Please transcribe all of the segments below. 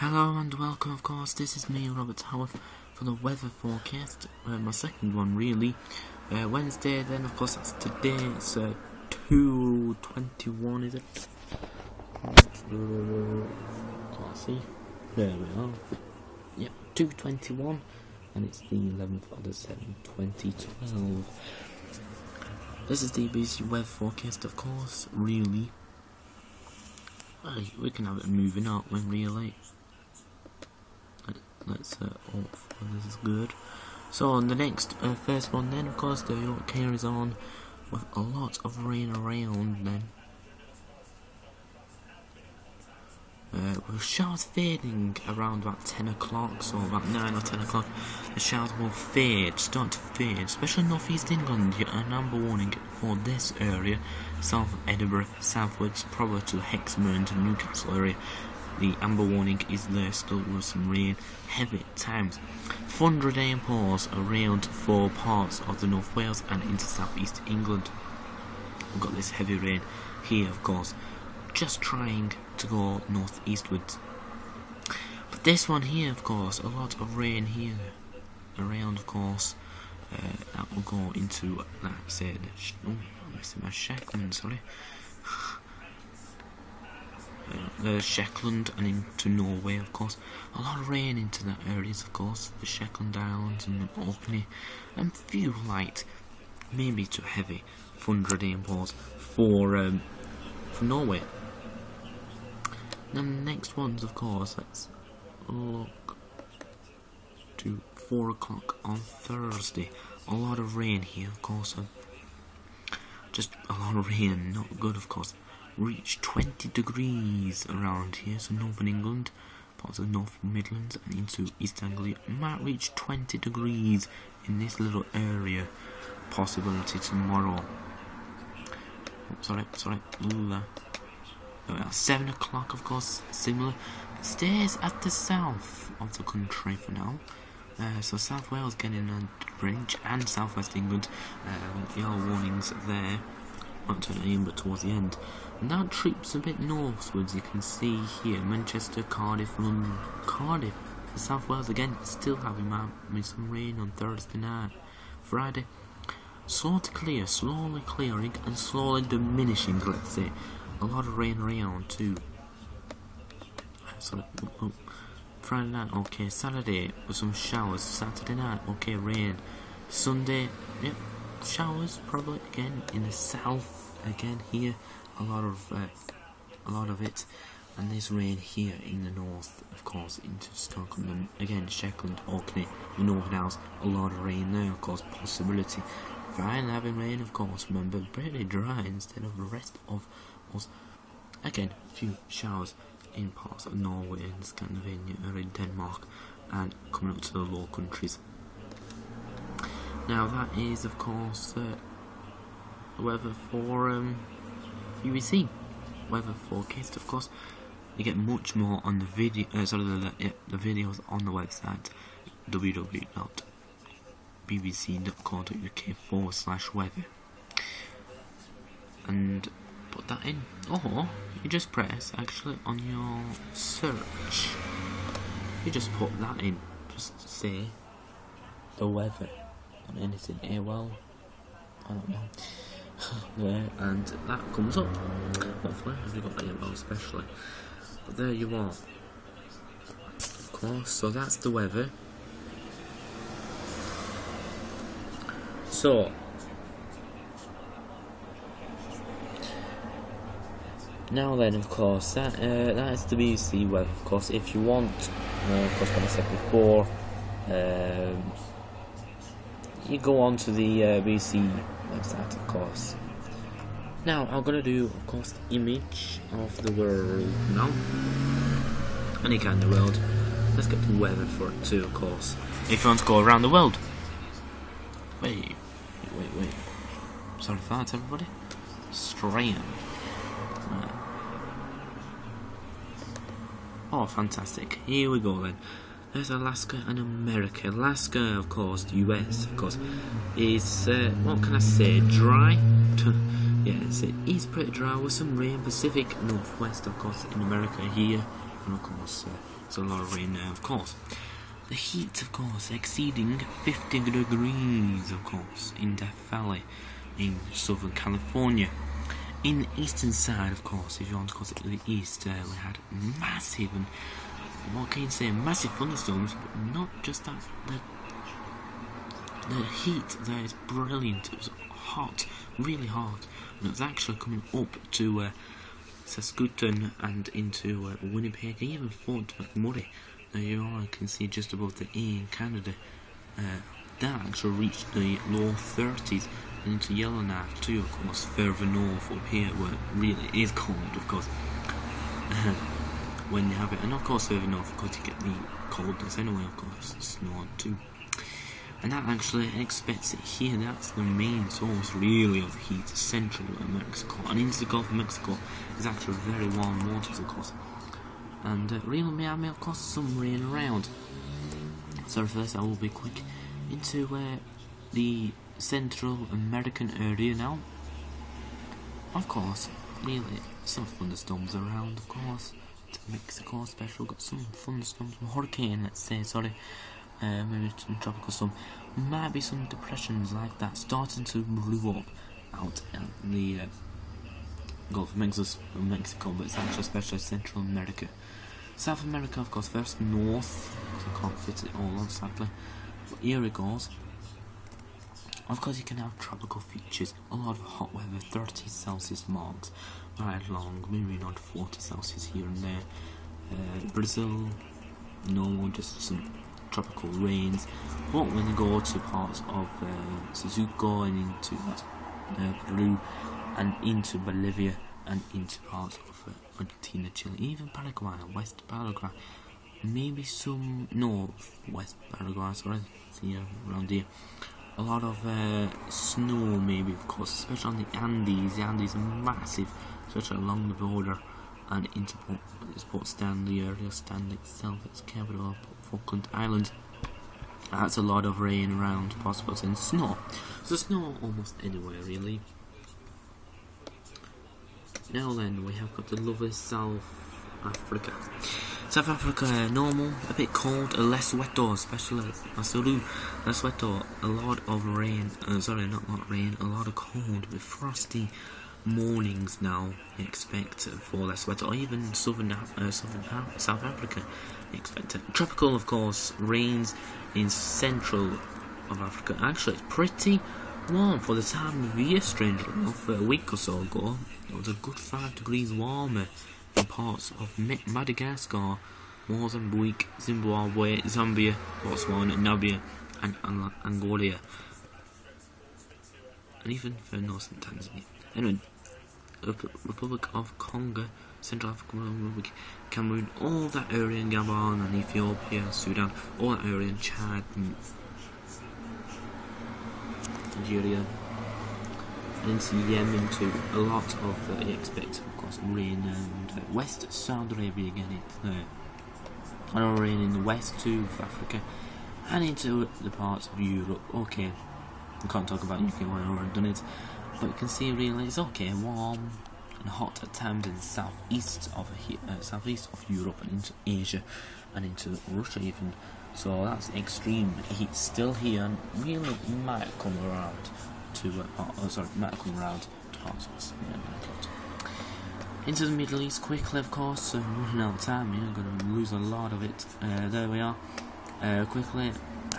Hello and welcome, of course. This is me, Robert Howarth, for the weather forecast. My second one, really. Wednesday, then, of course, that's today. It's 2:21, is it? Can't see. There we are. Yep, 2:21, and it's the 11th of the 7th, 2012. This is the BBC weather forecast, of course, really. We can have it moving up when really. Let's hope this is good. So on the next first one then, of course, the York carries on with a lot of rain around then. With showers fading around about 10 o'clock, so about 9 or 10 o'clock, the showers will start to fade, especially North East England. An amber warning for this area, south of Edinburgh, southwards, probably to Hexham and Newcastle area. The amber warning is there still with some rain, heavy at times. Thunder downpours around for parts of the North Wales and into South East England. We've got this heavy rain here, of course, just trying to go north eastwards. But this one here, of course, a lot of rain here around, of course. That will go into, like I said, my Shetland, sorry. Shetland and into Norway, of course. A lot of rain into that areas, of course. The Shetland Islands and Orkney, and few light, maybe too heavy, thunder downpours for Norway. Then the next ones, of course, let's look to 4 o'clock on Thursday. A lot of rain here, of course. Just a lot of rain, not good, of course. Reach 20 degrees around here, so Northern England, parts of North Midlands and into East Anglia might reach 20 degrees in this little area. Possibility tomorrow. Sorry. 7 o'clock, of course, similar. Stays at the south of the country for now. So South Wales getting a range, and South West England, yellow warnings there. Not to the end, but towards the end. And that trips a bit northwards. You can see here Manchester, Cardiff, London, Cardiff. South Wales again, still having some rain on Thursday night. Friday, slowly clearing and slowly diminishing. Let's say a lot of rain around too. Friday night, okay. Saturday with some showers. Saturday night, okay, rain. Sunday, yep. Showers probably again in the south. Again here, a lot of it, and there's rain here in the north, of course, into Scotland. Again, Shetland, Orkney, the Northern Isles, a lot of rain there, of course, possibility. Fine having rain, of course. Remember, pretty dry instead of the rest of us. Again, a few showers in parts of Norway and Scandinavia, or in Denmark, and coming up to the Low Countries. Now that is, of course, weather for BBC weather forecast. Of course, you get much more on the video. The videos on the website www.bbc.co.uk/weather, and put that in. Or you just press actually on your search. You just put that in. Just say the weather. Anything AOL, I don't know. There, and that comes up. Hopefully, if you've got AOL especially. But there you are. Of course, so that's the weather. So now then, of course, that is the BBC weather. Of course, if you want, of course, what I said before. You go on to the BBC website, of course. Now, I'm going to do, of course, the image of the world now. Any kind of world. Let's get the weather for it too, of course. If you want to go around the world. Wait. Sorry for that, everybody. Strange. Oh, fantastic. Here we go then. There's Alaska and America. Alaska, of course, the US, of course, is, what can I say, dry? Yes, it is pretty dry with some rain. Pacific Northwest, of course, in America here, and of course It's a lot of rain now, of course. The heat, of course, exceeding 50 degrees, of course, in Death Valley, in Southern California. In the eastern side, of course, if you want to call it the east, we had massive, and what can you say, massive thunderstorms, but not just that. The heat there is brilliant. It was hot, really hot, and it was actually coming up to Saskatoon and into Winnipeg, even Fort McMurray. Now you all can see just above the A in Canada. That actually reached the low 30s and into Yellowknife too, of course, further north up here where it really is cold, of course. When you have it, and of course further north, of course you get the coldness anyway, of course, snow too. And that actually expects it here. That's the main source really of heat, central Mexico, and into the Gulf of Mexico is actually very warm waters, of course. And Rio Miami, of course, some rain around. Sorry for this, I will be quick. Into the Central American area now. Of course, really, some thunderstorms around, of course. To Mexico especially, got some thunderstorms, some hurricane, let's say, sorry. Maybe some tropical storm. Might be some depressions like that starting to brew up out in the Gulf of Mexico, but it's actually especially Central America. South America, of course, first north, because I can't fit it all on sadly. But here it goes. Of course, you can have tropical features, a lot of hot weather, 30 Celsius marks, right along, maybe not 40 Celsius here and there. Brazil, no, just some tropical rains. But when you go to parts of Suzuko and into Peru and into Bolivia and into parts of Argentina, Chile, even Paraguay, West Paraguay, maybe some West Paraguay, sorry, see around here. A lot of snow, maybe, of course, especially on the Andes. The Andes are massive, especially along the border and into Port Stanley area. Stanley itself, its capital, Falkland Islands. That's a lot of rain around, possible, and snow. So snow almost anywhere, really. Now then, we have got the lovely South Africa. South Africa, normal, a bit cold, less wetter, especially Masuru, less wetter, a lot of rain, a lot of cold, with frosty mornings now, expect for less wetter, or even South Africa, expect it. Tropical, of course, rains in central of Africa. Actually, it's pretty warm for the time of year, strangely enough. A week or so ago, it was a good 5 degrees warmer in parts of Madagascar, Mozambique, Zimbabwe, Zambia, Botswana, Namibia, and Angola, and even for northern Tanzania. Anyway, Republic of Congo, Central African Republic, Cameroon, all that area in Gabon and Ethiopia, Sudan, all that area in Chad, and Nigeria, and into Yemen too. A lot of expect, of course, rain, and West Saudi Arabia again. It's a lot of rain in the west too, of Africa, and into the parts of Europe. Okay, we can't talk about UK when I've already done it, but you can see really it's okay, warm and hot at times in the southeast of Europe and into Asia and into Russia even. So that's extreme heat still here, and really might come around to parts of Spain. Into the Middle East quickly, of course. Running out of time, you're going to lose a lot of it. There we are. Quickly,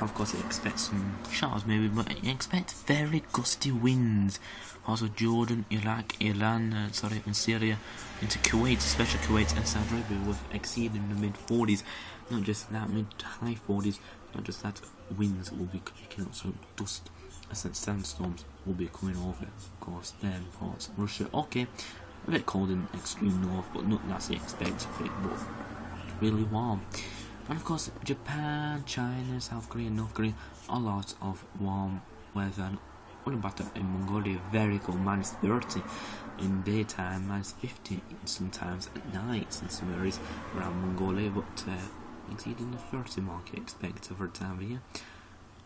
of course, you expect some showers maybe, but you expect very gusty winds. Also, Jordan, Iraq, Iran, and Syria, into Kuwait, especially Kuwait and Saudi Arabia, with exceeding the mid-40s. Not just that, mid to high 40s. Not just that, winds will be kicking up, so dust and sandstorms will be coming over, of course. Then parts of Russia, okay, a bit cold in extreme north, but nothing as you expect, but really warm. And of course, Japan, China, South Korea, North Korea, a lot of warm weather. And what about in Mongolia? Very cold, minus 30 in daytime, minus 50 sometimes at night in some areas around Mongolia, but exceeding the 30 mark you expect over time of year.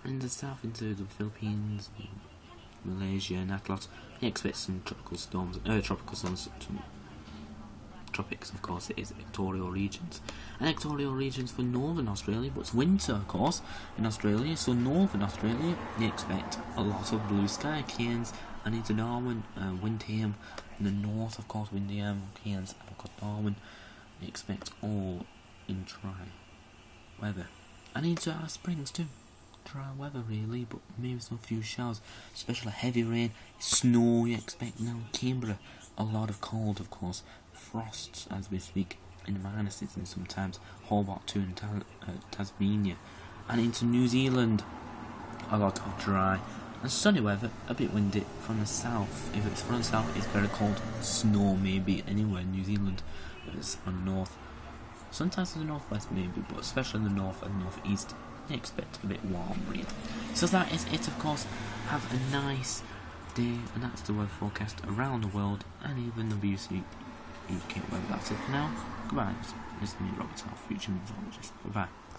And the south into the Philippines, Malaysia, and that lot, you expect some tropical tropics, of course, it is equatorial regions. And equatorial regions for northern Australia, but it's winter, of course, in Australia. So northern Australia, you expect a lot of blue sky, Cairns, and into Darwin, Windham. In the north, of course, Windham, Cairns, and of course Darwin, you expect all in dry weather. And into Alice Springs too. Dry weather really, but maybe some few showers, especially heavy rain, snow you expect now. Canberra, a lot of cold, of course, frosts as we speak, in the minuses and sometimes Hobart too in Tasmania. And into New Zealand, a lot of dry and sunny weather, a bit windy from the south. If it's from the south, it's very cold, snow maybe anywhere in New Zealand. If it's from the north, sometimes in the northwest maybe, but especially in the north and northeast, you expect a bit warm really. So that is it, of course. Have a nice day, and that's the weather forecast around the world and even the BBC UK weather. That's it for now. Goodbye. This is me, Robert Half, future meteorologist. Bye bye.